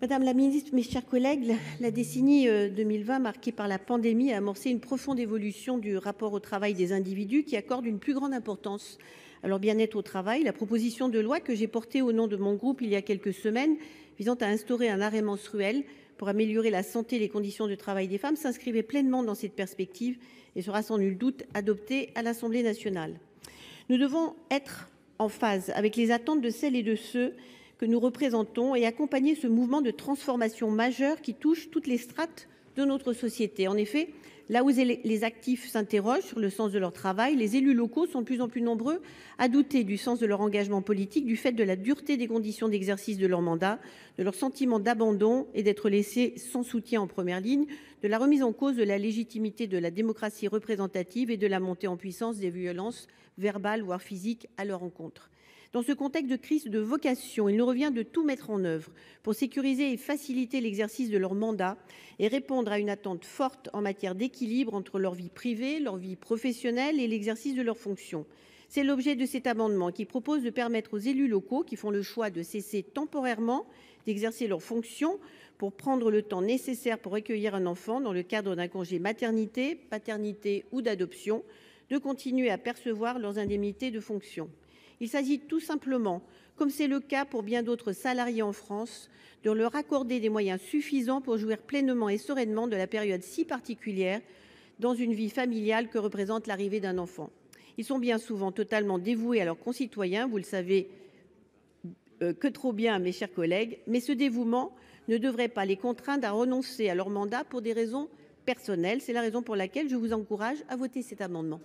Madame la ministre, mes chers collègues, la décennie 2020, marquée par la pandémie, a amorcé une profonde évolution du rapport au travail des individus qui accordent une plus grande importance à leur bien-être au travail. La proposition de loi que j'ai portée au nom de mon groupe il y a quelques semaines, visant à instaurer un arrêt menstruel pour améliorer la santé et les conditions de travail des femmes, s'inscrivait pleinement dans cette perspective et sera sans nul doute adoptée à l'Assemblée nationale. Nous devons être en phase avec les attentes de celles et de ceux que nous représentons et accompagner ce mouvement de transformation majeure qui touche toutes les strates de notre société. En effet, là où les actifs s'interrogent sur le sens de leur travail, les élus locaux sont de plus en plus nombreux à douter du sens de leur engagement politique du fait de la dureté des conditions d'exercice de leur mandat, de leur sentiment d'abandon et d'être laissés sans soutien en première ligne, de la remise en cause de la légitimité de la démocratie représentative et de la montée en puissance des violences verbales voire physiques à leur encontre. Dans ce contexte de crise de vocation, il nous revient de tout mettre en œuvre pour sécuriser et faciliter l'exercice de leur mandat et répondre à une attente forte en matière d'équilibre entre leur vie privée, leur vie professionnelle et l'exercice de leurs fonctions. C'est l'objet de cet amendement qui propose de permettre aux élus locaux qui font le choix de cesser temporairement d'exercer leurs fonctions pour prendre le temps nécessaire pour accueillir un enfant dans le cadre d'un congé maternité, paternité ou d'adoption, de continuer à percevoir leurs indemnités de fonction. Il s'agit tout simplement, comme c'est le cas pour bien d'autres salariés en France, de leur accorder des moyens suffisants pour jouir pleinement et sereinement de la période si particulière dans une vie familiale que représente l'arrivée d'un enfant. Ils sont bien souvent totalement dévoués à leurs concitoyens, vous le savez que trop bien, mes chers collègues, mais ce dévouement ne devrait pas les contraindre à renoncer à leur mandat pour des raisons personnelles. C'est la raison pour laquelle je vous encourage à voter cet amendement.